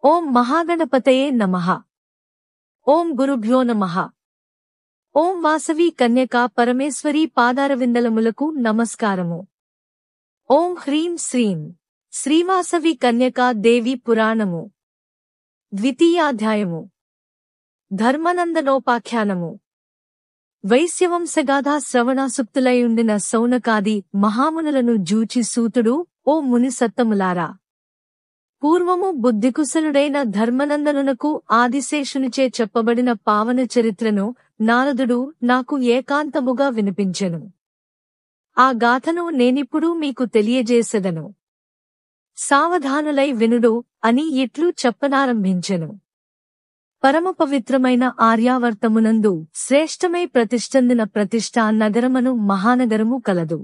ఓం మహాగణపతయే నమః. ఓం గురుభ్యో నమః. ఓం వాసవి కన్యకా పరమేశ్వరీ పాదారవిందలములకు నమస్కారము. ఓం హ్రీం శ్రీం శ్రీవాసవి కన్యకా దేవి పురాణము. ద్వితీయాధ్యాయము. ధర్మనందనోపాఖ్యానము. వైశ్యవంశగాథా శ్రవణాసుక్తులైయుండిన సౌనకాది మహామునులను జూచి సూతుడు, ఓ ముని సత్తములారా, పూర్వము బుద్ధికుశలుడైన ధర్మనందనునకు ఆదిశేషునిచే చెప్పబడిన పావన చరిత్రను నారదుడు నాకు ఏకాంతముగా వినిపించెను. ఆ గాథను నేనిప్పుడు మీకు తెలియజేసెదను. సావధానులై వినుడు అని ఇట్లు చెప్పనారంభించెను. పరమపవిత్రమైన ఆర్యావర్తమునందు శ్రేష్టమై ప్రతిష్ఠందిన ప్రతిష్ఠా నగరమను మహానగరము కలదు.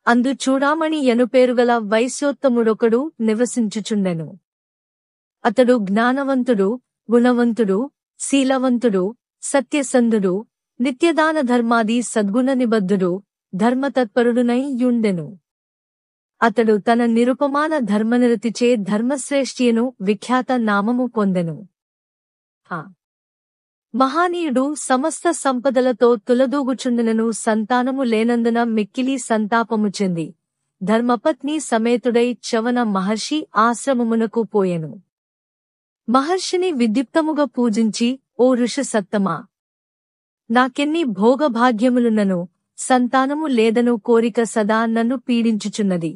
అందు చూడామణి యనుపేరుగల వైశ్యోత్తముడొకడు నివసించుచుండెను. అతడు జ్ఞానవంతుడు, గుణవంతుడు, శీలవంతుడు, సత్యసంధుడు, నిత్యదాన ధర్మాది సద్గుణ నిబద్ధుడు, ధర్మతత్పరుడునై యుండెను. అతడు తన నిరుపమాన ధర్మనిరతిచే ధర్మశ్రేష్ఠియను విఖ్యాత నామము పొందెను. మహానీయుడు సమస్త సంపదలతో తులదూగుచుండెనను సంతానము లేనందున మిక్కిలి సంతాపము చెంది ధర్మపత్ని సమేతుడై చవన మహర్షి ఆశ్రమమునకు పోయెను. మహర్షిని విద్యుక్తముగా పూజించి, ఓ ఋషిసత్తమా, నాకెన్ని భోగభాగ్యములున్నను సంతానము లేదను కోరిక సదా నన్ను పీడించుచున్నది.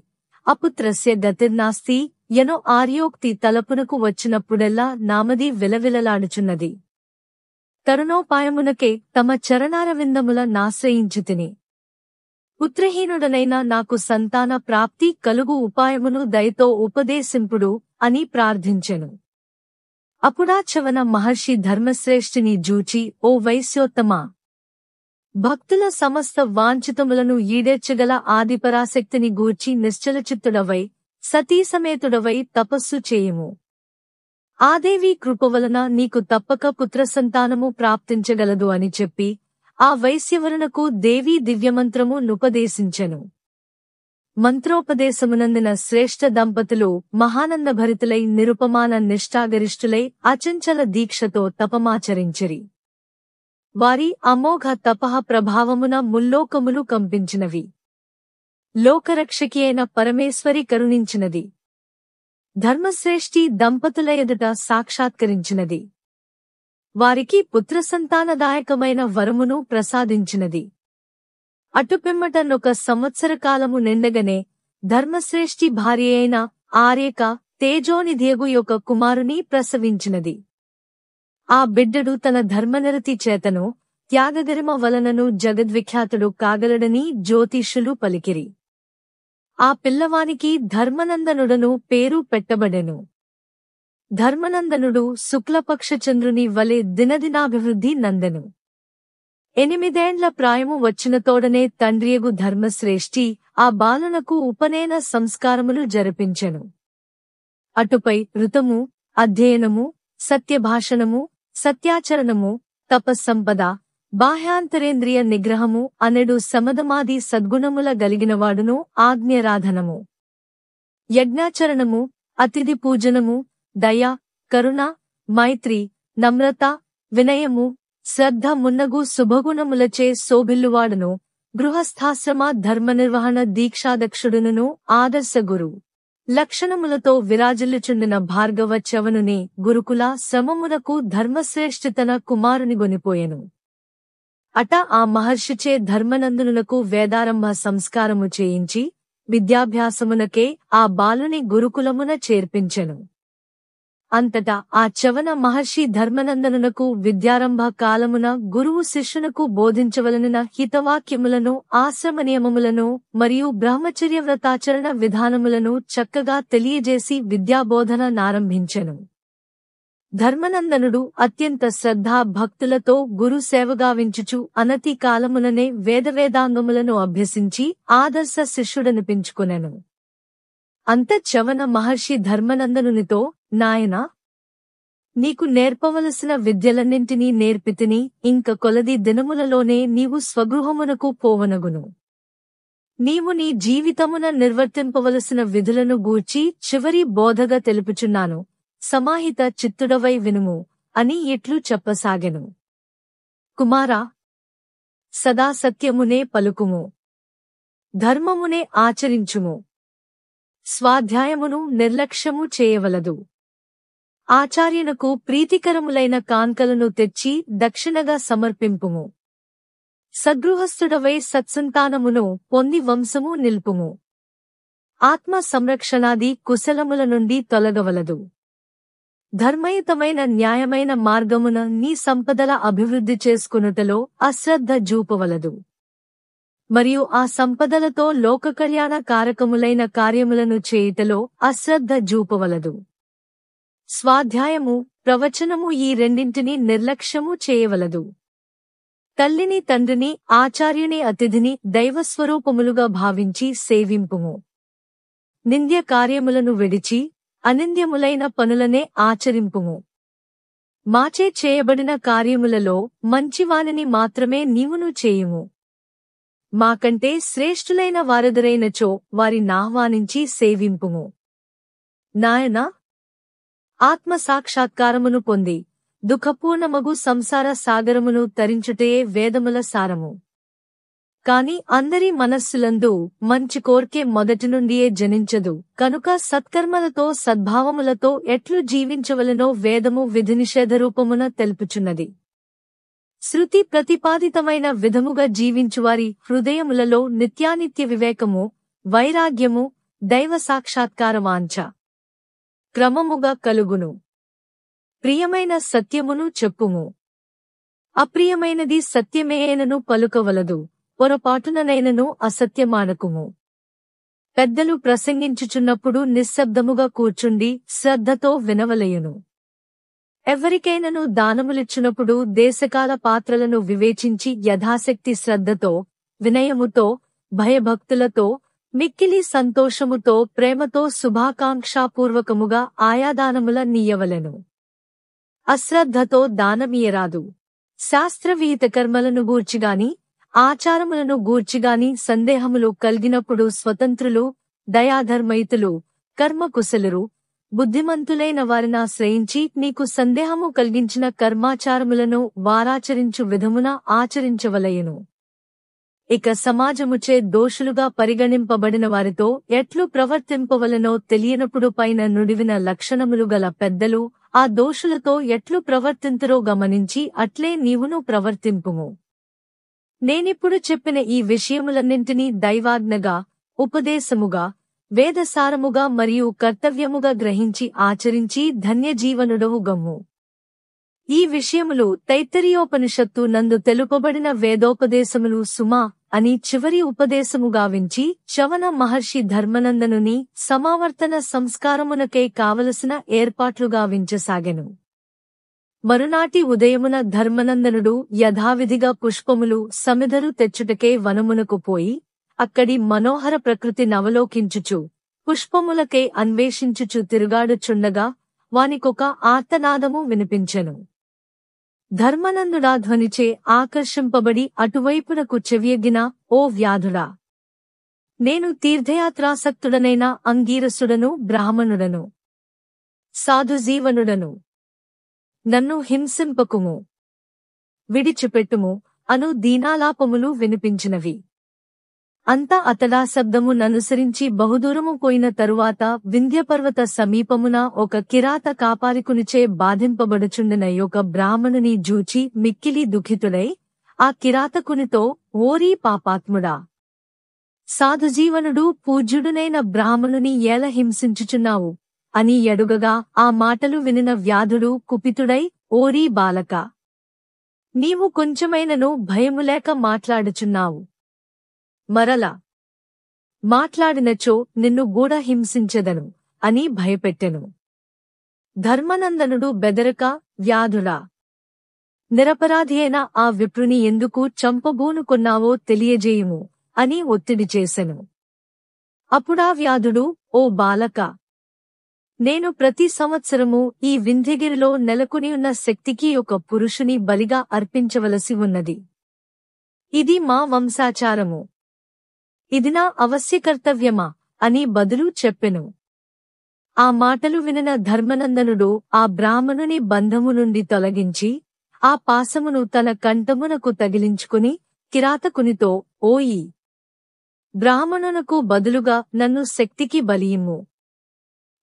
అపుత్రస్య గతిర్నాస్తి యనో ఆర్యోక్తి తలపునకు వచ్చినప్పుడెల్లా నామది విలవిలలాడుచున్నది. తరుణోపాయమునకే తమ చరణారవిందముల నాశ్రయించితిని. పుత్రహీనుడనైన నాకు సంతాన ప్రాప్తి కలుగు ఉపాయమును దయతో ఉపదేశింపుడు అని ప్రార్థించెను. అప్పుడాచవన మహర్షి ధర్మశ్రేష్ఠిని జూచి, ఓ వైశ్యోత్తమా, భక్తుల సమస్త వాంఛితములను ఈడేర్చగల ఆదిపరాశక్తిని గూర్చి నిశ్చలచిత్తుడవై సతీసమేతుడవై తపస్సు చేయుము. ఆ దేవి కృపవలన నీకు తప్పక పుత్రసంతానము ప్రాప్తించగలదు అని చెప్పి ఆ వైశ్యవరునకు దేవీ దివ్యమంత్రము నుపదేశించెను. మంత్రోపదేశమునందిన శ్రేష్ఠ దంపతులు మహానందభరితులై నిరుపమాన నిష్ఠాగరిష్ఠులై అచంచల దీక్షతో తపమాచరించిరి. వారి అమోఘ తపః ప్రభావమున ముల్లోకములు కంపించినవి. లోకరక్షకి అయిన పరమేశ్వరి కరుణించినది. ధర్మశ్రేష్ఠి దంపతుల ఎదుట సాక్షాత్కరించినది. వారికి పుత్రసంతానదాయకమైన వరమును ప్రసాదించినది. అటుపిమ్మటనొక సంవత్సర కాలము నిండగనే ధర్మశ్రేష్ఠి భార్య అయిన ఆర్యక తేజోనిధియగు యొక్క కుమారుని ప్రసవించినది. ఆ బిడ్డడు తన ధర్మనిరతి చేతను త్యాగగరిమ వలనను జగద్విఖ్యాతుడు కాగలడని జ్యోతిష్యులు పలికిరి. ఆ పిల్లవానికి ధర్మనందనుడను పేరు పెట్టబడెను. ధర్మనందనుడు శుక్లపక్ష చంద్రుని వలె దినదినాభివృద్ధి నందెను. 8 ఏండ్ల ప్రాయము వచ్చిన తోడనే తండ్రియగు ధర్మశ్రేష్ఠి ఆ బాలునకు ఉపనయన సంస్కారములు జరిపించెను. అటుపై ఋతము, అధ్యయనము, సత్యభాషణము, సత్యాచరణము, తపస్సంపద, బాహ్యాంతరేంద్రియ నిగ్రహము అనెడు సమదమాది సద్గుణముల గలిగినవాడును ఆజ్ఞరాధనము, యజ్ఞాచరణము, అతిథి పూజనము, దయ, కరుణ, మైత్రి, నమ్రత, వినయము, శ్రద్ధ మున్నగు శుభగుణములచే శోభిల్లువాడును గృహస్థాశ్రమ ధర్మనిర్వహణ దీక్షాదక్షుడును ఆదర్శగురు లక్షణములతో విరాజిల్లుచుండిన భార్గవ చవనుని గురుకుల శ్రమమునకు ధర్మశ్రేష్ఠితన కుమారుని గొనిపోయెను. అట ఆ మహర్షిచే ధర్మనందనునకు వేదారంభ సంస్కారము చేయించి విద్యాభ్యాసమునకే ఆ బాలుని గురుకులమున చేర్పించెను. అంతటా ఆ చవన మహర్షి ధర్మనందనునకు విద్యారంభ కాలమున గురువు శిష్యునకు బోధించవలన హితవాక్యములను, ఆశ్రమ నియమములను మరియు బ్రహ్మచర్య వ్రతాచరణ విధానములను చక్కగా తెలియజేసి విద్యాబోధన నారంభించెను. ధర్మనందనుడు అత్యంత శ్రద్ధా భక్తులతో గురు సేవగావించుచు అనతి కాలముననే వేదవేదాంగములను అభ్యసించి ఆదర్శ శిష్యుడనిపించుకొనెను. అంత చవన మహర్షి ధర్మనందనునితో, నాయనా, నీకు నేర్పవలసిన విద్యలన్నింటినీ నేర్పితిని, ఇంక కొలది దినములలోనే నీవు స్వగృహమునకు పోవనగును. నీవు నీ జీవితమున నిర్వర్తింపవలసిన విధులను గూర్చి చివరి బోధగా తెలుపుచున్నాను. సమాహిత చిత్తుడవై వినుము అని ఇట్లు చెప్పసాగెను. కుమారా, సదా సత్యమునే పలుకుము, ధర్మమునే ఆచరించుము, స్వాధ్యాయమును నిర్లక్ష్యము చేయవలదు. ఆచార్యునకు ప్రీతికరములైన కాన్కలను తెచ్చి దక్షిణగా సమర్పింపుము. సగృహస్థుడవై సత్సంతానమును పొంది వంశము నిల్పుము. ఆత్మ సంరక్షణాది కుశలముల నుండి తొలగవలదు. ధర్మయుతమైన న్యాయమైన మార్గమున నీ సంపదల అభివృద్ధి చేసుకునుటలో అశ్రద్ధ జూపవలదు. మరియు ఆ సంపదలతో లోకకళ్యాణ కారకములైన కార్యములను చేయుటలో అశ్రద్ధ జూపవలదు. స్వాధ్యాయము, ప్రవచనము ఈ రెండింటినీ నిర్లక్ష్యము చేయవలదు. తల్లిని తండ్రిని ఆచార్యుని అతిథిని దైవస్వరూపములుగా భావించి సేవింపుము. నింద్య కార్యములను విడిచి అనింద్యములైన పనులనే ఆచరింపుము. మాచే చేయబడిన కార్యములలో మంచివానిని మాత్రమే నీవును చేయుము. మాకంటే శ్రేష్ఠులైన వారెదురైనచో వారి నాహ్వానించి సేవింపుము. నాయనా, ఆత్మ సాక్షాత్కారమును పొంది దుఃఖపూర్ణమగు సంసార సాగరమును తరించుటయే వేదముల సారము. కాని అందరి మనస్సులందు మంచి కోర్కె మొదటి నుండియే జనించదు కనుక సత్కర్మలతో సద్భావములతో ఎట్లు జీవించవలనో వేదము విధినిషేధరూపమున తెలుపుచున్నది. శృతి ప్రతిపాదితమైన విధముగా జీవించువారి హృదయములలో నిత్యానిత్య వివేకము, వైరాగ్యము, దైవ సాక్షాత్కారవాంఛ క్రమముగా కలుగును. ప్రియమైన సత్యమును చెప్పుము. అప్రియమైనది సత్యమేనను పలుకవలదు. పొరపాటుననైనను అసత్యమాడకుము. పెద్దలు ప్రసంగించుచున్నప్పుడు నిశ్శబ్దముగా కూర్చుండి శ్రద్ధతో వినవలయును. ఎవరికైనను దానములిచ్చునప్పుడు దేశకాల పాత్రలను వివేచించి యథాశక్తి శ్రద్ధతో, వినయముతో, భయభక్తులతో, మిక్కిలి సంతోషముతో, ప్రేమతో శుభాకాంక్షాపూర్వకముగా ఆయాదానముల నీయవలెను. అశ్రద్ధతో దానమీయరాదు. శాస్త్రవిహిత కర్మలను గూర్చిగాని ఆచారములను గూర్చిగాని సందేహములు కలిగినప్పుడు స్వతంత్రులు, దయాధర్మయుతులు, కర్మకుశలురు, బుద్ధిమంతులైన వారినాశ్రయించి నీకు సందేహము కలిగించిన కర్మాచారములను వారాచరించు విధమున ఆచరించవలయును. ఇక సమాజముచే దోషులుగా పరిగణింపబడిన వారితో ఎట్లు ప్రవర్తింపవలనో తెలియనప్పుడు పైన నుడివిన లక్షణములు గల పెద్దలు ఆ దోషులతో ఎట్లు ప్రవర్తింతురో గమనించి అట్లే నీవును ప్రవర్తింపుము. నేనిప్పుడు చెప్పిన ఈ విషయములన్నింటినీ దైవాజ్ఞగా, ఉపదేశముగా, వేదసారముగా మరియు కర్తవ్యముగా గ్రహించి ఆచరించి ధన్యజీవనుడవు గమ్ము. ఈ విషయములు తైత్తరీయోపనిషత్తు నందు తెలుపబడిన వేదోపదేశములు సుమా అని చివరి ఉపదేశము గావించి చవన మహర్షి ధర్మనందనుని సమావర్తన సంస్కారమునకై కావలసిన ఏర్పాట్లు గావించసాగెను. మరునాటి ఉదయమున ధర్మనందనుడు యథావిధిగా పుష్పములు సమిధలు తెచ్చుటకే వనమునకు పోయి అక్కడి మనోహర ప్రకృతి నవలోకించుచు పుష్పములకై అన్వేషించుచు తిరుగాడుచుండగా వానికొక ఆర్తనాదము వినిపించెను. ధర్మనందుడా ధ్వనిచే ఆకర్షింపబడి అటువైపునకు చెవియగ్గిన, ఓ వ్యాధుడా! నేను తీర్థయాత్రాసక్తుడనైన అంగీరసుడను, బ్రాహ్మణుడను, సాధుజీవనుడను. నన్ను హింసింపకుము, విడిచిపెట్టుము అను దీనాలాపములు వినిపించినవి. అంతా అతడా శబ్దము ననుసరించి బహుదూరము పోయిన తరువాత వింధ్యపర్వత సమీపమున ఒక కిరాత కాపాలికునిచే బాధింపబడుచుండిన ఒక బ్రాహ్మణుని జూచి మిక్కిలి దుఃఖితుడై ఆ కిరాతకునితో, ఓరీ పాపాత్ముడా! సాధుజీవనుడు పూజ్యుడునైన బ్రాహ్మణుని ఏల హింసించుచున్నావు అని ఎడుగగా ఆ మాటలు వినిన వ్యాధుడు కుపితుడై, ఓరీ బాలక! నీవు కొంచెమైనను భయములేక మాట్లాడుచున్నావు. మరల మాట్లాడినచో నిన్ను గూడ హింసించెదను అని భయపెట్టెను. ధర్మనందనుడు బెదరక, వ్యాధుడా! నిరపరాధి అయిన ఆ విప్రుని ఎందుకు చంపబూనుకొన్నావో తెలియజేయుము అని ఒత్తిడి చేసెను. అప్పుడా వ్యాధుడు, ఓ బాలక! నేను ప్రతి సంవత్సరము ఈ వింధ్యగిరిలో నెలకొనియున్న శక్తికి ఒక పురుషుని బలిగా అర్పించవలసి ఉన్నది. ఇది మా వంశాచారము. ఇది నా అవశ్య కర్తవ్యమా అని బదులు చెప్పెను. ఆ మాటలు వినిన ధర్మనందనుడు ఆ బ్రాహ్మణుని బంధము నుండి తొలగించి ఆ పాశమును తన కంఠమునకు తగిలించుకుని కిరాతకునితో, ఓయి బ్రాహ్మణునకు బదులుగా నన్ను శక్తికి బలియిమ్ము.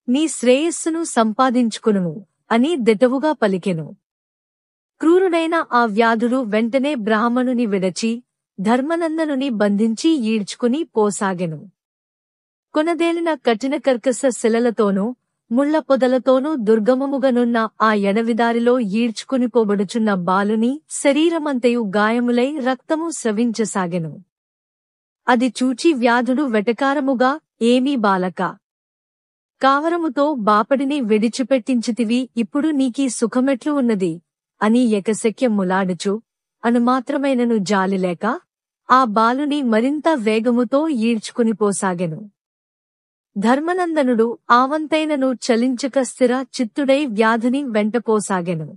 నీ శ్రేయస్సును సంపాదించుకునుము అని దిటవుగా పలికెను. క్రూరుడైన ఆ వ్యాధుడు వెంటనే బ్రాహ్మణుని విడచి ధర్మనందనుని బంధించి ఈడ్చుకుని పోసాగెను. కొనదేలిన కఠిన కర్కశ శిలలతోనూ ముళ్ల పొదలతోనూ దుర్గమముగనున్న ఆ ఎడవిదారిలో ఈడ్చుకునిపోబడుచున్న బాలుని శరీరమంతయు గాయములై రక్తము స్రవించసాగెను. అది చూచి వ్యాధుడు వెటకారముగా, ఏమీ బాలకా, కావరముతో బాపడిని విడిచిపెట్టించితివి, ఇప్పుడు నీకీ సుఖమెట్లు ఉన్నది అని ఎకశక్యములాడుచు అనుమాత్రమైనను జాలిలేక ఆ బాలుని మరింత వేగముతో ఈడ్చుకునిపోసాగెను. ధర్మనందనుడు ఆవంతైనను చలించక స్థిర చిత్తుడై వ్యాధిని వెంటపోసాగెను.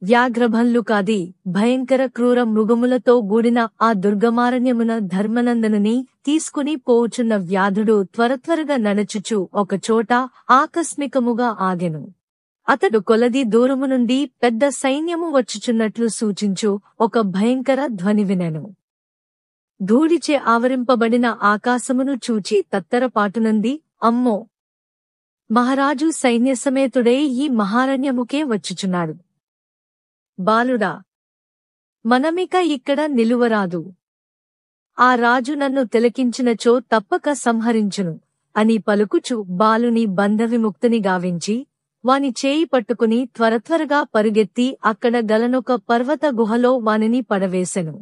వ్యాఘ్రభంలుకాది భయంకర క్రూర మృగములతో గూడిన ఆ దుర్గమారణ్యమున ధర్మనందనుని తీసుకుని పోవుచున్న వ్యాధుడు త్వరత్వరగా నడచుచు ఒకచోట ఆకస్మికముగా ఆగెను. అతడు కొలది దూరము నుండి పెద్ద సైన్యము వచ్చుచున్నట్లు సూచించు ఒక భయంకర ధ్వని వినెను. ధూళిచే ఆవరింపబడిన ఆకాశమును చూచి తత్తరపాటునంది, అమ్మో, మహారాజు సైన్యసమేతుడై ఈ మహారణ్యముకే వచ్చుచున్నాడు. బాలుడా, మనమిక ఇక్కడ నిలువరాదు. ఆ రాజు నన్ను తిలకించినచో తప్పక సంహరించును అని పలుకుచు బాలుని బంధవిముక్తిని గావించి వాని చేయి పట్టుకుని త్వరత్వరగా పరుగెత్తి అక్కడ గలనొక పర్వత గుహలో వానిని పడవేశెను.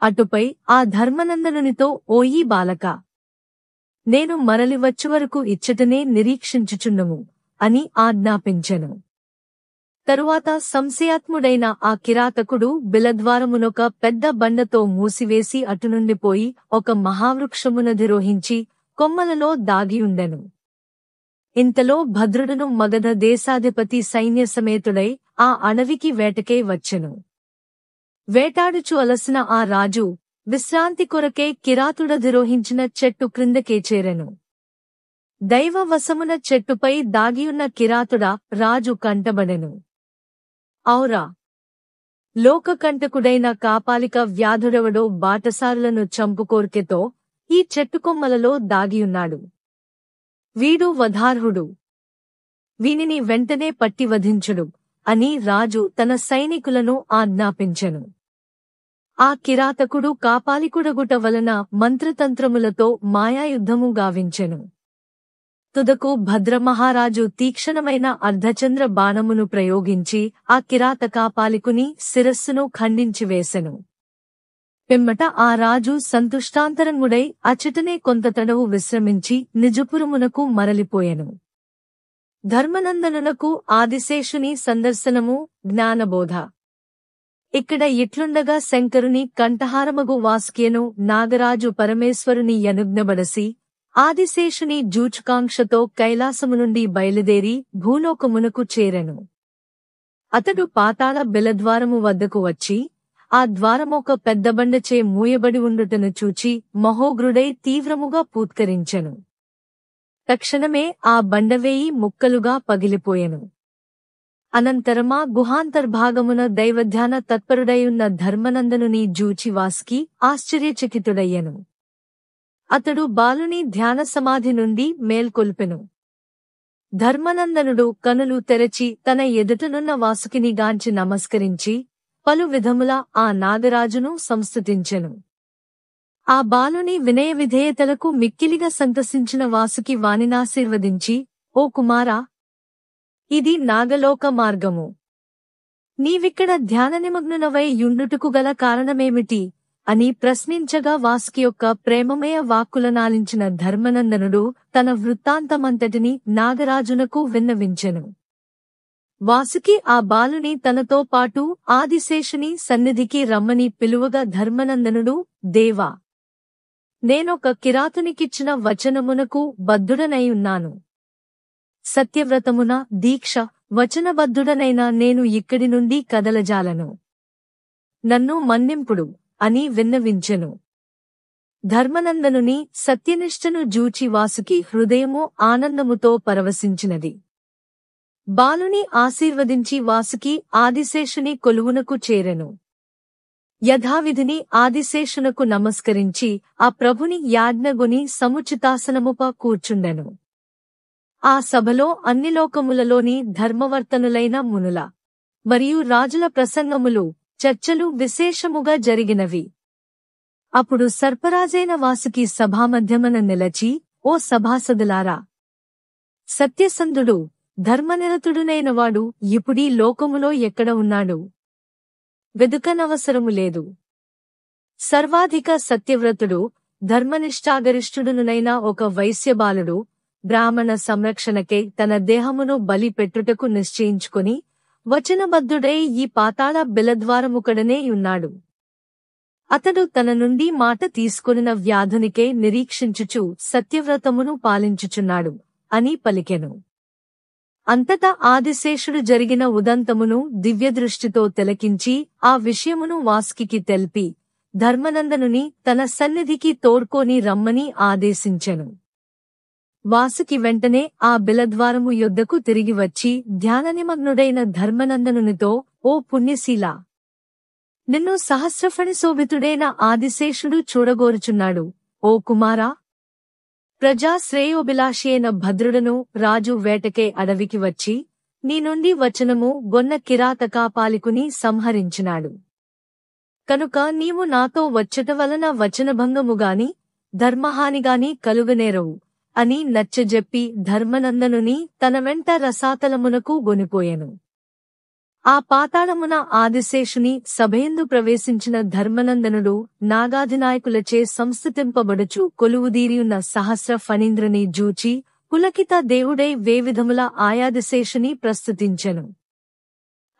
అటుపై ఆ ధర్మనందనునితో, ఓయీ బాలకా, నేను మరలి వచ్చువరకు ఇచ్చటనే నిరీక్షించుచున్నము అని ఆజ్ఞాపించెను. తరువాత సంశయాత్ముడైన ఆ కిరాతకుడు బిలద్వారమునొక పెద్ద బండతో మూసివేసి అటునుండిపోయి ఒక మహావృక్షమునధిరోహించి కొమ్మలలో దాగియుండెను. ఇంతలో భద్రుడును మగధ దేశాధిపతి సైన్యసమేతుడై ఆ అడవికి వేటకై వచ్చెను. వేటాడుచు అలసిన ఆ రాజు విశ్రాంతి కొరకే కిరాతుడధిరోహించిన చెట్టు క్రిందకే చేరెను. దైవవశమున చెట్టుపై దాగియున్న కిరాతుడ రాజు కంటబడెను. ఔరా, లోకకంటకుడైన కాపాలిక వ్యాధుడెవడో బాటసారులను చంపుకోర్కెతో ఈ చెట్టుకొమ్మలలో దాగియున్నాడు. వీడు వధార్హుడు. వీనిని వెంటనే పట్టి వధించుడు అని రాజు తన సైనికులను ఆజ్ఞాపించెను. ఆ కిరాతకుడు కాపాలికుడగుట వలన మంత్రతంత్రములతో మాయాయుద్ధము గావించెను. తుదకు భద్రమహారాజు తీక్షణమైన అర్ధచంద్ర బాణమును ప్రయోగించి ఆ కిరాత కాపాలికుని శిరస్సును ఖండించివేశెను. పిమ్మట ఆ రాజు సంతుష్టాంతరంగుడై అచటనే కొంత తడవు విశ్రమించి నిజపురమునకు మరలిపోయెను. ధర్మనందనునకు ఆదిశేషుని సందర్శనము, జ్ఞానబోధ. ఇక్కడ ఇట్లుండగా శంకరుని కంఠహారమగు వాసుకియను నాగరాజు పరమేశ్వరుని యనుజ్ఞబడసి ఆదిశేషుని జూచుకాంక్షతో కైలాసము నుండి బయలుదేరి భూలోకమునకు చేరెను. అతడు పాతాళ బిలద్వారము వద్దకు వచ్చి ఆ ద్వారమొక పెద్దబండచే మూయబడి ఉండుటను చూచి మహోగ్రుడై తీవ్రముగా పూత్కరించెను. తక్షణమే ఆ బండవేయి ముక్కలుగా పగిలిపోయెను. అనంతరమా గుహాంతర్భాగమున దైవధ్యాన తత్పరుడైయున్న ధర్మనందనుని జూచి వాసుకి ఆశ్చర్యచకితుడయ్యెను. అతడు బాలుని ధ్యాన సమాధి నుండి మేల్కొల్పెను. ధర్మనందనుడు కనులు తెరచి తన ఎదుటనున్న వాసుకిని గాంచి నమస్కరించి పలు విధముల ఆ నాగరాజును సంస్తుతించెను. ఆ బాలుని వినయ విధేయతలకు మిక్కిలిగా సంతసించిన వాసుకి వానినాశీర్వదించి, ఓ కుమారా, ఇది నాగలోక మార్గము. నీవిక్కడ ధ్యాన నిమగ్నునవై యుండుటకు గల కారణమేమిటి అని ప్రశ్నించగా వాసుకి యొక్క ప్రేమమయ వాక్కులనాలించిన ధర్మనందనుడు తన వృత్తాంతమంతటిని నాగరాజునకు విన్నవించెను. వాసుకి ఆ బాలుని తనతో పాటు ఆదిశేషుని సన్నిధికి రమ్మని పిలువగా ధర్మనందనుడు, దేవా, నేనొక కిరాతునికిచ్చిన వచనమునకు బద్ధుడనైయున్నాను. సత్యవ్రతమున దీక్ష వచనబద్ధుడనైన నేను ఇక్కడి నుండి కదలజాలను. నన్ను మన్నింపుడు అని విన్నవించెను. ధర్మనందనుని సత్యనిష్టను జూచి వాసుకి హృదయము ఆనందముతో పరవశించినది. బాలుని ఆశీర్వదించి వాసుకి ఆదిశేషుని కొలువునకు చేరెను. యథావిధిని ఆదిశేషునకు నమస్కరించి ఆ ప్రభుని యాజ్ఞగొని సముచితాసనముప కూర్చుండెను. ఆ సభలో అన్ని లోకములలోని ధర్మవర్తనులైన మునుల మరియు రాజుల ప్రసంగములు, చర్చలు విశేషముగా జరిగినవి. అప్పుడు సర్పరాజైన వాసుకి సభామధ్యమన నిలచి, ఓ సభాసదులారా, సత్యసంధుడు ధర్మనిరతుడునైనవాడు ఇప్పుడీ లోకములో ఎక్కడ ఉన్నాడు? వెదుకనవసరము లేదు. సర్వాధిక సత్యవ్రతుడు ధర్మనిష్టాగరిష్ఠుడునైన ఒక వైశ్యబాలుడు బ్రాహ్మణ సంరక్షణకే తన దేహమును బలి పెట్టుటకు నిశ్చయించుకొని వచనబద్ధుడై ఈ పాతాళ బిలద్వారముకడనే ఉన్నాడు. అతడు తన నుండి మాట తీసుకొనిన వ్యాధునికే నిరీక్షించుచు సత్యవ్రతమును పాలించుచున్నాడు అని పలికెను. అంతటా ఆదిశేషుడు జరిగిన ఉదంతమును దివ్యదృష్టితో తిలకించి ఆ విషయమును వాసుకి తెల్పి ధర్మనందనుని తన సన్నిధికి తోడ్కొని రమ్మని ఆదేశించెను. వాసుకి వెంటనే ఆ బిలద్వారము యొద్దకు తిరిగి వచ్చి ధ్యాననిమగ్నుడైన ధర్మనందనునితో, ఓ పుణ్యశీలా, నిన్ను సహస్రఫణిశోభితుడైన ఆదిశేషుడు చూడగోరుచున్నాడు. ఓ కుమారా, ప్రజాశ్రేయోభిలాషి అయిన భద్రుడను రాజు వేటకే అడవికి వచ్చి నీ నుండి వచనము గొన్న కిరాతకాపాలికుని సంహరించినాడు. కనుక నీవు నాతో వచ్చట వలన వచనభంగముగాని ధర్మహానిగాని కలుగనేరవు అని నచ్చజెప్పి ధర్మనందనుని తన వెంట రసాతలమునకు గొనిపోయెను. ఆ పాతాళమున ఆదిశేషుని సభయందు ప్రవేశించిన ధర్మనందనుడు నాగాధినాయకులచే సంస్థితింపబడుచు కొలువుదీరియున్న సహస్ర ఫణీంద్రుని జూచి పులకిత దేవుడై వేవిధముల ఆయాదిశేషుని ప్రస్తుతించెను.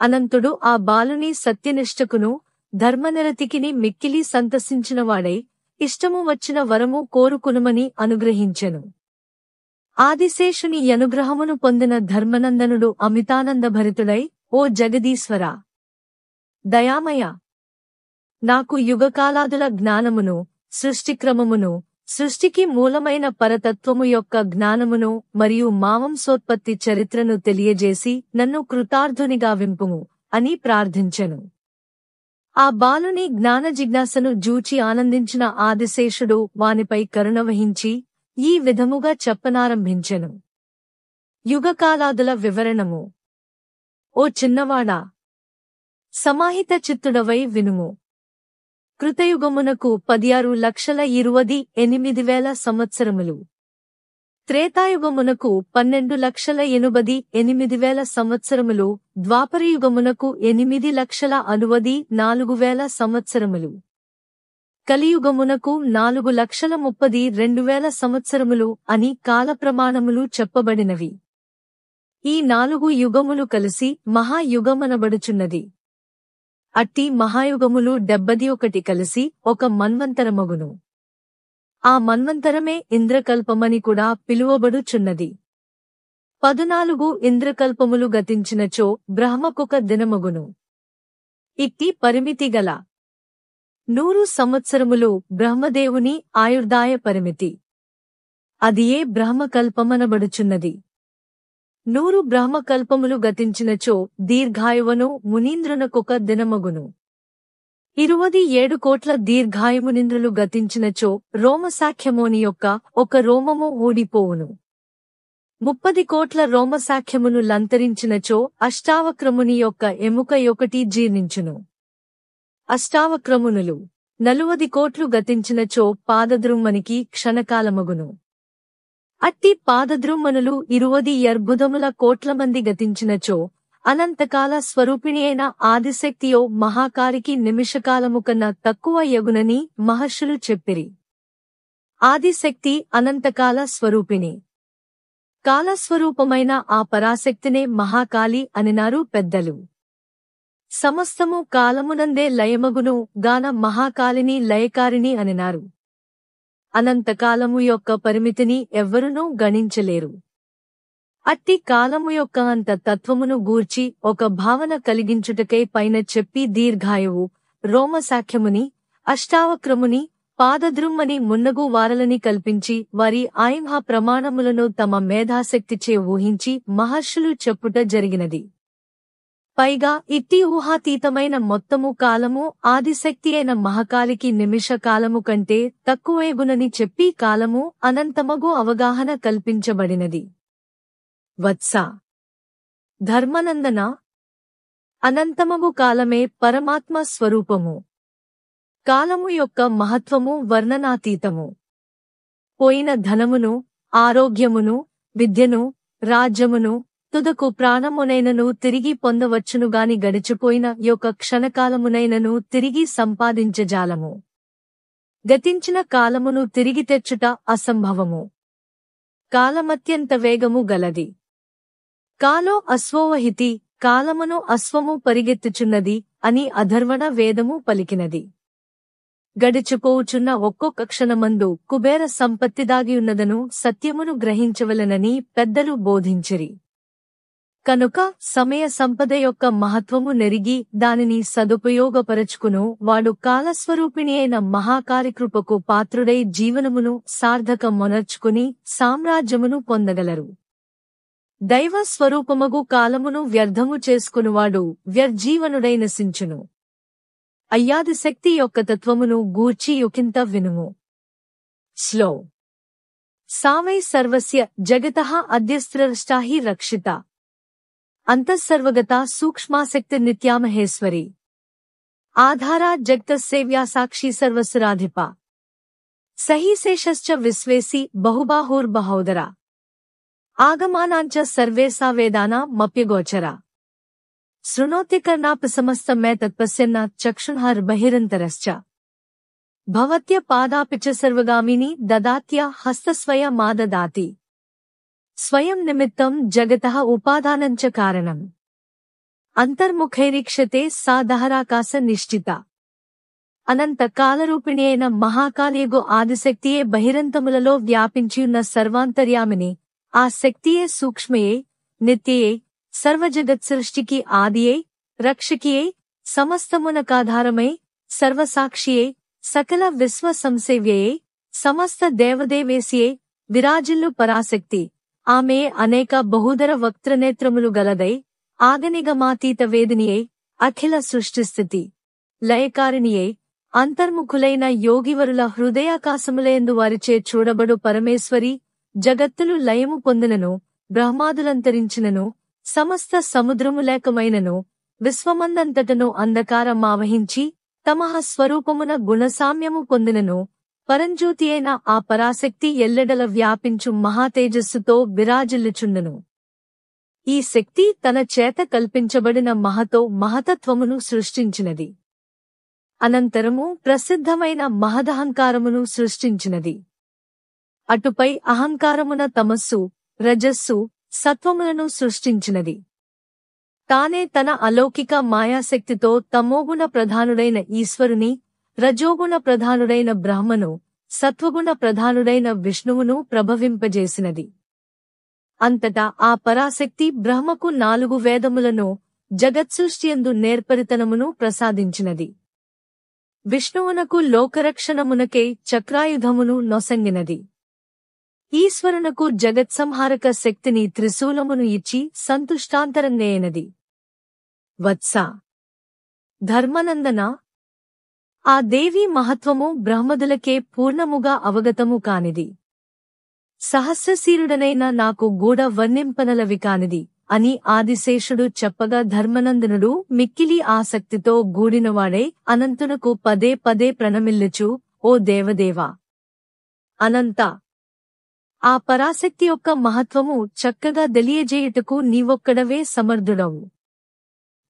అనంతుడు ఆ బాలుని సత్యనిష్టకును ధర్మనిరతికిని మిక్కిలి సంతసించినవాడై ఇష్టము వచ్చిన వరము కోరుకునుమని అనుగ్రహించెను. ఆదిశేషుని అనుగ్రహమును పొందిన ధర్మనందనుడు అమితానందభరితుడై, ఓ జగదీశ్వరా, దయామయ, నాకు యుగకాలాదుల జ్ఞానమును, సృష్టిక్రమమును, సృష్టికి మూలమైన పరతత్వము యొక్క జ్ఞానమును మరియు మావంసోత్పత్తి చరిత్రను తెలియజేసి నన్ను కృతార్థునిగా వింపుము అని ప్రార్థించెను. ఆ బాలుని జ్ఞానజిజ్ఞాసను జూచి ఆనందించిన ఆదిశేషుడు వానిపై కరుణ వహించి ఈ విధముగా చెప్పనారంభించెను. యుగకాలాదుల వివరణము. ఓ చిన్నవాడా, సమాహిత చిత్తుడవై వినుము. కృతయుగమునకు 16,28,000 సంవత్సరములు, త్రేతాయుగమునకు 12,88,000 సంవత్సరములు, ద్వాపరయుగమునకు 8,64,000 సంవత్సరములు, కలియుగమునకు 4,32,000 సంవత్సరములు అని కాలప్రమాణములు చెప్పబడినవి. ఈ 4 యుగములు కలిసి మహాయుగమనబడుచున్నది. అట్టి మహాయుగములు 71 కలిసి ఒక మన్వంతరమగును. ఆ మన్వంతరమే ఇంద్రకల్పమని కూడా పిలువబడుచున్నది. 14 ఇంద్రకల్పములు గతించినచో బ్రహ్మకొక దినమగును. ఇట్టి పరిమితి గల 100 సంవత్సరములు బ్రహ్మదేవుని ఆయుర్దాయ పరిమితి. అదియే బ్రహ్మకల్పమనబడుచున్నది. 100 బ్రహ్మకల్పములు గతించినచో దీర్ఘాయువను మునీంద్రునకొక దినమగును. 27 కోట్ల దీర్ఘాయుమునింద్రులు గతించినచో రోమసాఖ్యమోని యొక్క ఒక రోమము ఊడిపోవును. 30 కోట్ల రోమసాఖ్యమును లంతరించినచో అష్టావక్రముని యొక్క ఎముక ఒకటి జీర్ణించును. అష్టావక్రమునులు 40 కోట్లు గతించినచో పాదద్రుమ్మనికి క్షణకాలమగును. అట్టి పాదద్రుమ్మనులు 20 అర్బుదముల కోట్లమంది గతించినచో అనంతకాల స్వరూపిణి అయిన ఆదిశక్తియో మహాకారికి నిమిషకాలము కన్నా తక్కువ యగునని మహర్షులు చెప్పిరి. ఆదిశక్తి అనంతకాల స్వరూపిణి. కాలస్వరూపమైన ఆ పరాశక్తినే మహాకాళి అనినారు పెద్దలు. సమస్తము కాలమునందే లయమగును గాన మహాకాళిని లయకారిణి అనినారు. అనంతకాలము యొక్క పరిమితిని ఎవ్వరునూ గణించలేరు. అట్టి కాలము యొక్క అంత తత్వమును గూర్చి ఒక భావన కలిగించుటకై పైన చెప్పి దీర్ఘాయువు, రోమసాఖ్యముని, అష్టావక్రముని, పాదద్రుమ్మని మున్నగు వారలని కల్పించి వారి ఆయింహ ప్రమాణములను తమ మేధాశక్తిచే ఊహించి మహర్షులు చెప్పుట జరిగినది. పైగా ఇట్టి ఊహాతీతమైన మొత్తము కాలము ఆదిశక్తి అయిన మహాకాలికి నిమిష కాలము కంటే తక్కువేగునని చెప్పి కాలము అనంతమగు అవగాహన కల్పించబడినది. వత్స ధర్మనందన, అనంతమగు కాలమే పరమాత్మ స్వరూపము. కాలము యొక్క మహత్వము వర్ణనాతీతము. పోయిన ధనమును, ఆరోగ్యమును, విద్యను, రాజ్యమును, తుదకు ప్రాణమునైనను తిరిగి పొందవచ్చునుగాని గడిచిపోయిన యొక్క క్షణకాలమునైనను తిరిగి సంపాదించజాలము. గతించిన కాలమును తిరిగి తెచ్చుట అసంభవము. కాలమత్యంత వేగము గలది. కాలో అశ్వోవహితి, కాలమును అశ్వము పరిగెత్తుచున్నది అని అధర్వణ వేదము పలికినది. గడిచిపోవుచున్న ఒక్కొక్క క్షణమందు కుబేర సంపత్తి దాగియున్నదను సత్యమును గ్రహించవలెనని పెద్దలు బోధించిరి. కనుక సమయ సంపద యొక్క మహత్వము నెరిగి దానిని సదుపయోగపరచుకును వాడు కాలస్వరూపిణి అయిన మహాకారికృపకు పాత్రుడై జీవనమును సార్థకమొనర్చుకుని సామ్రాజ్యమును పొందగలరు. దైవ స్వరూపమగు కాలమును వ్యర్థము చేసుకునివాడు వ్యర్జీవనుడై నశించును. అయ్యాదిశక్తి యొక్క తత్వమును గూర్చి యొకింత వినుము. శ్లో సావై సర్వస్య జగతః అద్యస్త్రష్టా హి రక్షిత అంతఃసర్వగతా సూక్ష్మాశక్తి నిత్యామహేశ్వరి ఆధారా జగతస్సేవ్యా సాక్షి సర్వసురాధిప సహి శేషశ్చ విశ్వేసి బహుబాహుర్బహోదరా ఆగమానాంచ సర్వేసా వేదానామప్యగోచరా శృణోతి కర్ణాపి సమస్తమే తత్పశ్యన్న చక్షుర్బహిరంతరశ్చ భవత్య పాదాపి చ సర్వగామిని దదాత్య హస్తస్వయ మాదదాతి స్వయం నిమిత్తం జగతః ఉపాదానంచ కారణం అంతర్ముఖైరీక్షతే సా దహరాకాశ నిశ్చిత. అనంత కాలరూపిణి అయిన మహాకాళియగు ఆదిశక్తియే బహిరంతములలో వ్యాపించియున్న సర్వాంతర్యామిని. ఆ శక్తియే సూక్ష్మయే, నిత్యయే, సర్వజగత్సృష్టికి ఆదియే, రక్షకియే, సమస్తమునకాధారమై, సర్వసాక్షియే, సకల విశ్వ సంసేవ్యయే, సమస్త దేవదేవేసియే, విరాజిల్లు పరాశక్తి. ఆమె అనేక బహుధర వక్త్రనేత్రములు గలదై, ఆగనిగమాతీత వేదినియే, అఖిల సృష్టిస్థితి లయకారిణియే, అంతర్ముఖులైన యోగివరుల హృదయాకాశములయందు వారిచే చూడబడు పరమేశ్వరి. జగత్తులు లయము పొందినను, బ్రహ్మాదులంతరించినను, సమస్త సముద్రములేకమైనను, విశ్వమందంతటను అంధకారమావహించి తమః స్వరూపమున గుణసామ్యము పొందినను, పరంజ్యోతి అయిన ఆ పరాశక్తి ఎల్లెడల వ్యాపించు మహాతేజస్సుతో విరాజిల్లుచుండును. ఈ శక్తి తన చేత కల్పించబడిన మహతత్వమును సృష్టించినది. అనంతరము ప్రసిద్ధమైన మహదహంకారమును సృష్టించినది. అటుపై అహంకారమున తమస్సు, రజస్సు, సత్వములను సృష్టించినది. తానే తన అలౌకిక మాయాశక్తితో తమోగుణ ప్రధానుడైన ఈశ్వరుని, రజోగుణ ప్రధానుడైన బ్రహ్మను, సత్వగుణ ప్రధానుడైన విష్ణువును ప్రభవింపజేసినది. అంతటా ఆ పరాశక్తి బ్రహ్మకు 4 వేదములను, జగత్సృష్టియందు నేర్పరితనమును ప్రసాదించినది. విష్ణువునకు లోకరక్షణమునకై చక్రాయుధమును నొసంగినది. ఈశ్వరునకు జగత్సంహారక శక్తిని త్రిశూలమును ఇచ్చి సంతుష్టాంతరంగేయనది. వత్స ధర్మనందన, ఆ దేవి మహత్వము బ్రహ్మదులకే పూర్ణముగా అవగతము కానిది. సహస్రశీరుడనైన నాకు గూఢ వర్ణింపనలవి కానిది అని ఆదిశేషుడు చెప్పగా ధర్మనందనుడు మిక్కిలి ఆసక్తితో గూడినవాడై అనంతునకు పదే పదే ప్రణమిల్లుచు, ఓ దేవదేవా అనంత, ఆ పరాశక్తి యొక్క మహత్వము చక్కగా తెలియజేయుటకు నీవొక్కడవే సమర్థుడవు.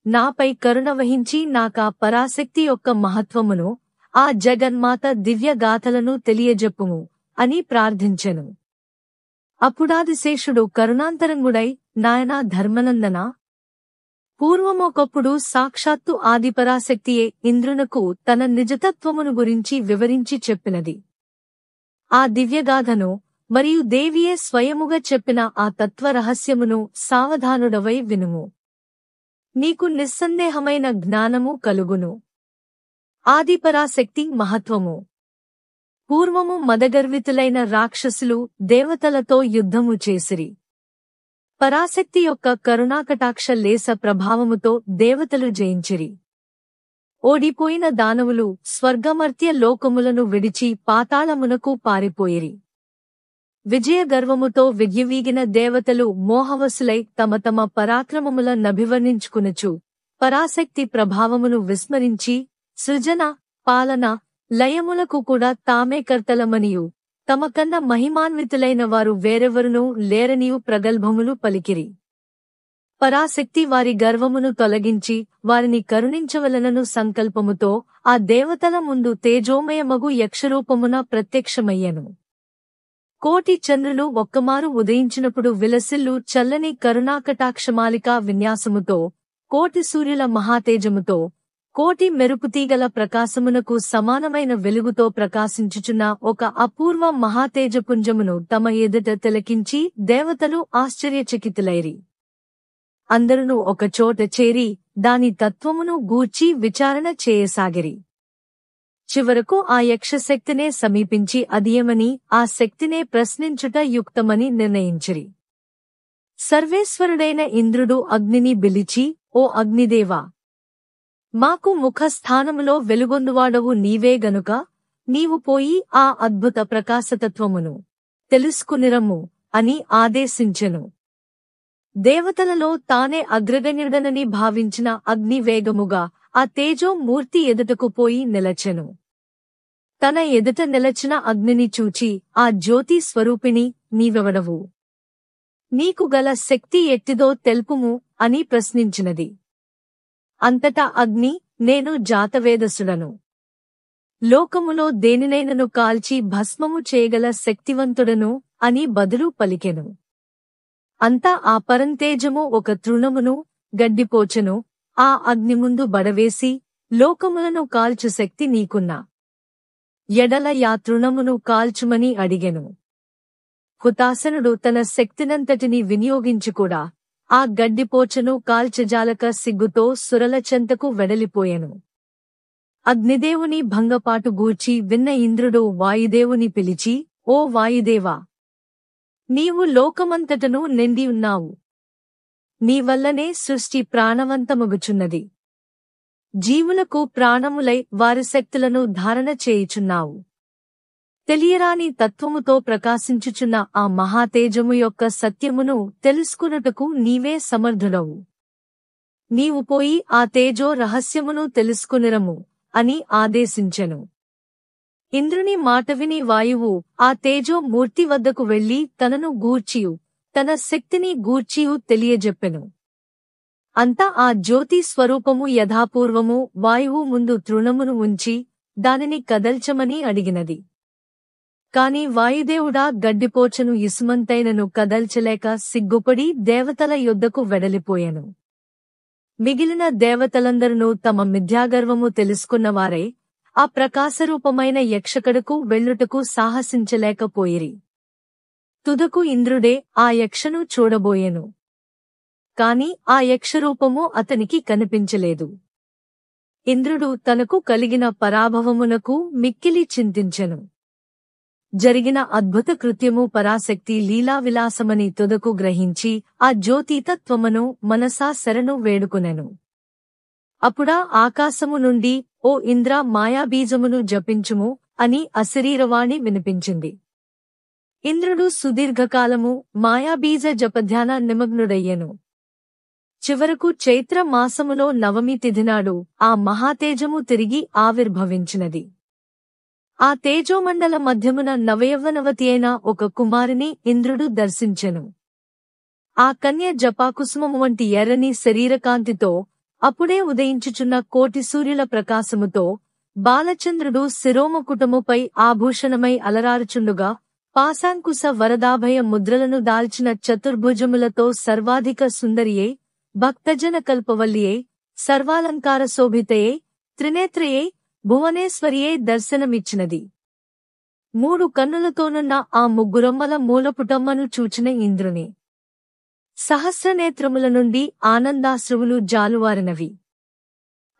నాపై కరుణ వహించి నాకా పరాశక్తి యొక్క మహత్వమును, ఆ జగన్మాత దివ్యగాథలను తెలియజెప్పుము అని ప్రార్థించెను. అప్పుడాదిశేషుడు కరుణాంతరంగుడై, నాయనా ధర్మనందనా, పూర్వమొకప్పుడు సాక్షాత్తు ఆదిపరాశక్తియే ఇంద్రునకు తన నిజతత్వమును గురించి వివరించి చెప్పినది. ఆ దివ్యగాథను మరియు దేవియే స్వయముగా చెప్పిన ఆ తత్వరహస్యమును సావధానుడవై వినుము. నీకు నిస్సందేహమైన జ్ఞానము కలుగును. ఆదిపరాశక్తి మహత్వము పూర్వము మదగర్వితులైన రాక్షసులు దేవతలతో యుద్ధము చేసిరి. పరాశక్తి యొక్క కరుణాకటాక్ష లేస ప్రభావముతో దేవతలు జయించిరి. ఓడిపోయిన దానవులు స్వర్గమర్త్య లోకములను విడిచి పాతాళమునకు పారిపోయిరి. విజయగర్వముతో విర్యవీగిన దేవతలు మోహవసులై తమ తమ పరాక్రమముల నభివర్ణించుకునుచు పరాశక్తి ప్రభావమును విస్మరించి సృజన, పాలన, లయములకు కూడా తామే కర్తలమనియు తమకన్న మహిమాన్వితులైన వారు వేరెవరునూ లేరనియు ప్రగల్భములు పలికిరి. పరాశక్తి వారి గర్వమును తొలగించి వారిని కరుణించవలనను సంకల్పముతో ఆ దేవతల ముందు తేజోమయమగు యక్షరూపమున ప్రత్యక్షమయ్యెను. కోటి చంద్రులు ఒక్కమారు ఉదయించినప్పుడు విలసిల్లు చల్లని కరుణాకటాక్షమాలికా విన్యాసముతో, కోటి సూర్యుల మహాతేజముతో, కోటి మెరుపుతీగల ప్రకాశమునకు సమానమైన వెలుగుతో ప్రకాశించుచున్న ఒక అపూర్వ మహాతేజపుంజమును తమ ఎదుట తిలకించి దేవతలు ఆశ్చర్యచకితులైరి. అందరును ఒకచోట చేరి దాని తత్వమును గూర్చి విచారణ చేయసాగిరి. చివరకు ఆ యక్షశక్తినే సమీపించి అదియమని ఆ శక్తినే ప్రశ్నించుట యుక్తమని నిర్ణయించిరి. సర్వేశ్వరుడైన ఇంద్రుడు అగ్నిని పిలిచి, ఓ అగ్నిదేవా, మాకు ముఖస్థానములో వెలుగొందువాడవు నీవే గనుక నీవు పోయి ఆ అద్భుత ప్రకాశతత్వమును తెలుసుకునిరమ్ము అని ఆదేశించెను. దేవతలలో తానే అగ్రగణ్యుడనని భావించిన అగ్ని వేగముగా ఆ తేజో మూర్తి ఎదుటకు పోయి నిలచెను. తన ఎదుట నిలచిన అగ్నిని చూచి, ఆ జ్యోతి స్వరూపిణి నీవెవడవు? నీకు గల శక్తి ఎట్టిదో తెలుపుము అని ప్రశ్నించినది. అంతటా అగ్ని, నేను జాతవేదసుడను. లోకములో దేనినైనను కాల్చి భస్మము చేయగల శక్తివంతుడను అని బదులు పలికెను. అంతా ఆ పరంతేజము ఒక తృణమును, గడ్డిపోచను ఆ అగ్ని ముందు బడవేసి, లోకములను కాల్చు శక్తి నీకున్నా ఎడల యా తృణమును కాల్చుమని అడిగెను. హుతాసనుడు తన శక్తినంతటిని వినియోగించుకూడా ఆ గడ్డిపోచను కాల్చజాలక సిగ్గుతో సురల చెంతకు వెడలిపోయెను. అగ్నిదేవుని భంగపాటు గూర్చి విన్న ఇంద్రుడు వాయుదేవుని పిలిచి, ఓ వాయుదేవా, నీవు లోకమంతటను నిండియున్నావు. నీవల్లనే సృష్టి ప్రాణవంతమగుచున్నది. జీవులకు ప్రాణములై వారి శక్తులను ధారణ చేయుచున్నావు. తెలియరాని తత్వముతో ప్రకాశించుచున్న ఆ మహాతేజము యొక్క సత్యమును తెలుసుకున్నటకు నీవే సమర్థుడవు. నీవు పోయి ఆ తేజో రహస్యమును తెలుసుకునిరము అని ఆదేశించెను. ఇంద్రుని మాట విని వాయువు ఆ తేజో మూర్తి వద్దకు వెళ్లి తనను గూర్చియు తన శక్తిని గూర్చియు తెలియజెప్పెను. అంతా ఆ జ్యోతి స్వరూపము యథాపూర్వము వాయువు ముందు తృణమును ఉంచి దానిని కదల్చమని అడిగినది. కాని వాయుదేవుడా గడ్డిపోచను ఇసుమంతైనను కదల్చలేక సిగ్గుపడి దేవతల యొద్దకు వెడలిపోయెను. మిగిలిన దేవతలందరూ తమ మిథ్యాగర్వము తెలుసుకున్నవారై ఆ ప్రకాశరూపమైన యక్షకడకు వెళ్ళుటకు సాహసించలేకపోయిరి. తుదకు ఇంద్రుడే ఆ యక్షను చూడబోయెను. కాని ఆ యక్షరూపము అతనికి కనిపించలేదు. ఇంద్రుడు తనకు కలిగిన పరాభవమునకు మిక్కిలి చింతించెను. జరిగిన అద్భుత కృత్యము పరాశక్తి లీలావిలాసమని తుదకు గ్రహించి ఆ జ్యోతితత్వమును మనసా శరణు వేడుకొనెను. అప్పుడా ఆకాశము నుండి, ఓ ఇంద్ర, మాయాబీజమును జపించుము అని అశరీరవాణి వినిపించింది. ఇంద్రుడు సుదీర్ఘకాలము మాయాబీజ జపధ్యాన నిమగ్నుడయ్యెను. చివరకు చైత్ర మాసములో నవమి తిథినాడు ఆ మహాతేజము తిరిగి ఆవిర్భవించినది. ఆ తేజోమండల మధ్యమున నవయవ్వనవతి అయిన ఒక కుమారిని ఇంద్రుడు దర్శించెను. ఆ కన్య జపాకుసుమము వంటి ఎర్రని శరీరకాంతితో, అప్పుడే ఉదయించుచున్న కోటి సూర్యుల ప్రకాశముతో, బాలచంద్రుడు శిరోమకుటముపై ఆభూషణమై అలరారుచుండుగా, పాశాంకుశ వరదాభయ ముద్రలను దాల్చిన చతుర్భుజములతో సర్వాధిక సుందరియే, భక్తజన కల్పవల్లియే, సర్వాలంకార శోభితయే, త్రినేత్రయే, భువనేశ్వరియే దర్శనమిచ్చినది. 3 కన్నులతోనున్న ఆ ముగ్గురమ్మల మూలపుటమ్మను చూచిన ఇంద్రుని సహస్రనేత్రముల నుండి ఆనందాశ్రువులు జాలువారినవి.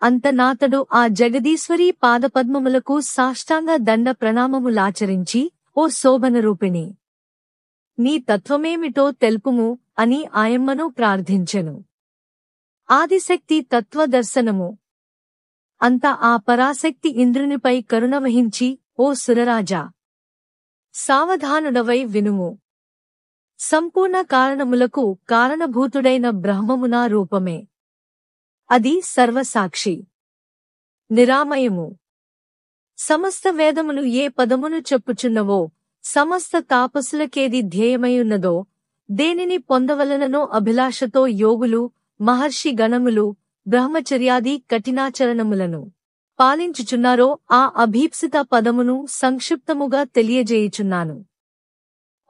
అంతనాతడు ఆ జగదీశ్వరీ పాదపద్మములకు సాష్టాంగ దండ ప్రణామములాచరించి, ఓ శోభనరూపిణి, నీ తత్వమేమిటో తెలుపుము అని ఆయమ్మను ప్రార్థించెను. ఆదిశక్తి తత్వదర్శనము. అంత ఆ పరాశక్తి ఇంద్రునిపై కరుణ వహించి, ఓ సురరాజా, సావధానుడవై వినుము. సంపూర్ణ కారణములకు కారణభూతుడైన బ్రహ్మమునా రూపమే. అది సర్వసాక్షి, నిరామయము. సమస్త వేదములు ఏ పదమును చెప్పుచున్నవో, సమస్త తాపసులకేది ధ్యేయమైయున్నదో, దేనిని పొందవలననో అభిలాషతో యోగులు, మహర్షి గణములు, బ్రహ్మచర్యాది కఠినాచరణములను పాలించుచున్నారో ఆ అభీప్సిత పదమును సంక్షిప్తముగా తెలియజేయుచున్నాను.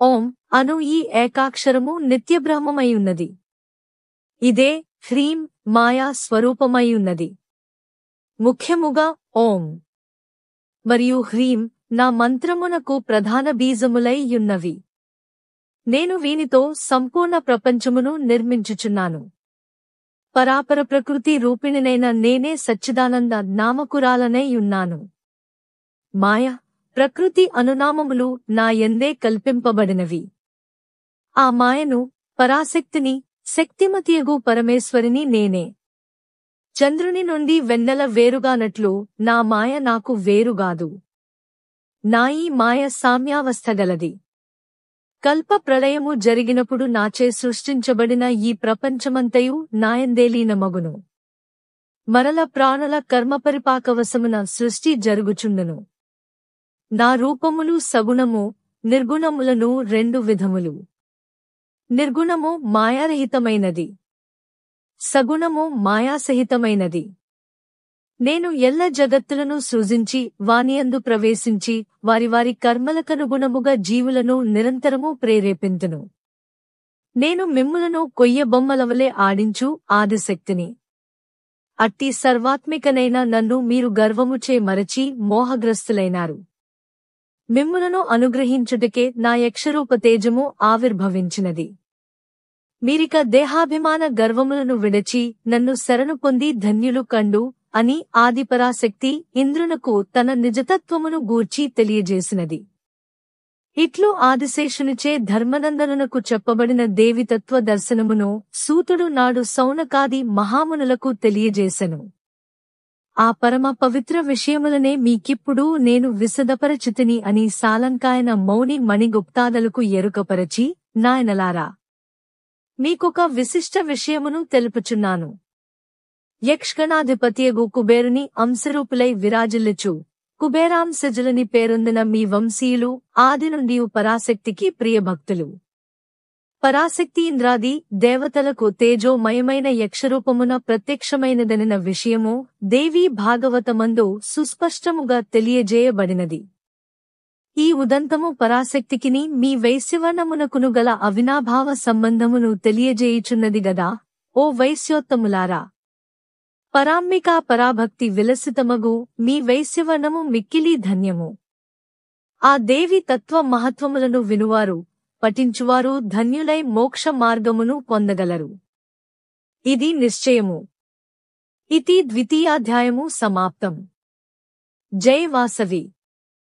ఓం అను ఈ ఏకాక్షరము నిత్యబ్రహ్మమైయున్నది. ఇదే హ్రీం మాయా స్వరూపమైయున్నది. ముఖ్యముగా ఓం మరియు హ్రీం నా మంత్రమునకు ప్రధాన బీజములై యున్నవి. నేను వీనితో సంపూర్ణ ప్రపంచమును నిర్మించుచున్నాను. పరాపర ప్రకృతి రూపిణినైన నేనే సచ్చిదానంద నామకురాలనై యున్నాను. మాయ, ప్రకృతి అనునామములు నా యందే కల్పింపబడినవి. ఆ మాయను, పరాశక్తిని, శక్తిమతియగు పరమేశ్వరిని నేనే. చంద్రుని నుండి వెన్నెల వేరుగానట్లు నా మాయ నాకు వేరుగాదు. నా ఈ మాయ సామ్యావస్థగలది. కల్ప ప్రళయము జరిగినప్పుడు నాచే సృష్టించబడిన ఈ ప్రపంచమంతయు నాయందేలీనమగును. మరల ప్రాణుల కర్మపరిపాకవశమున సృష్టి జరుగుచుండును. నా రూపములు సగుణము, నిర్గుణములను రెండు విధములు. నిర్గుణము మాయారహితమైనది, సగుణము మాయాసహితమైనది. నేను ఎల్ల జగత్తులను సృజించి వానియందు ప్రవేశించి వారి వారి కర్మలకనుగుణముగా జీవులను నిరంతరము ప్రేరేపింతును. నేను మిమ్ములను కొయ్యబొమ్మలవలే ఆడించు ఆదిశక్తిని. అట్టి సర్వాత్మికనైన నన్ను మీరు గర్వముచే మరచి మోహగ్రస్తులైనారు. మిమ్ములను అనుగ్రహించుటకే నా యక్షరూప తేజము ఆవిర్భవించినది. మీరిక దేహాభిమాన గర్వములను విడచి నన్ను శరణు పొంది ధన్యులు కండు అని ఆదిపరాశక్తి ఇంద్రునకు తన నిజతత్వమును గూర్చి తెలియజేసినది. ఇట్లు ఆదిశేషునిచే ధర్మనందనునకు చెప్పబడిన దేవితత్వ దర్శనమును సూతుడు నాడు సౌనకాది మహామునులకు తెలియజేసెను. ఆ పరమ పవిత్ర విషయములనే మీకిప్పుడు నేను విశదపరచితిని అని సాలంకాయన మౌని మణిగుప్తాదలకు ఎరుకపరచి, నాయనలారా, మీకొక విశిష్ట విషయమును తెలుపుచున్నాను. యక్షగణాధిపతియగు కుబేరుని అంశరూపులై విరాజిల్లుచు కుబేరాంశజులని పేరొందిన మీ వంశీయులు ఆది నుండి పరాశక్తికి ప్రియభక్తులు. పరాశక్తి ఇంద్రాది దేవతలకు తేజోమయమైన యక్షరూపమున ప్రత్యక్షమైనదనిన విషయము దేవీ భాగవతమందు సుస్పష్టముగా తెలియజేయబడినది. ఈ ఉదంతము పరాశక్తికిని మీ వైశ్యవర్ణమునకును గల అవినాభావ సంబంధమును తెలియజేయుచున్నది గదా, ఓ వైశ్యోత్తములారా. పరాంబికా పరాభక్తి విలసితమగు మీ వైశ్యవర్ణము మిక్కిలి ధన్యము. ఆ దేవి తత్వ మహత్వములను వినువారు, పఠించువారు ధన్యులై మోక్ష మార్గమును పొందగలరు. ఇది నిశ్చయము. ఇతి ద్వితీయాధ్యాయము సమాప్తం. జై వాసవి.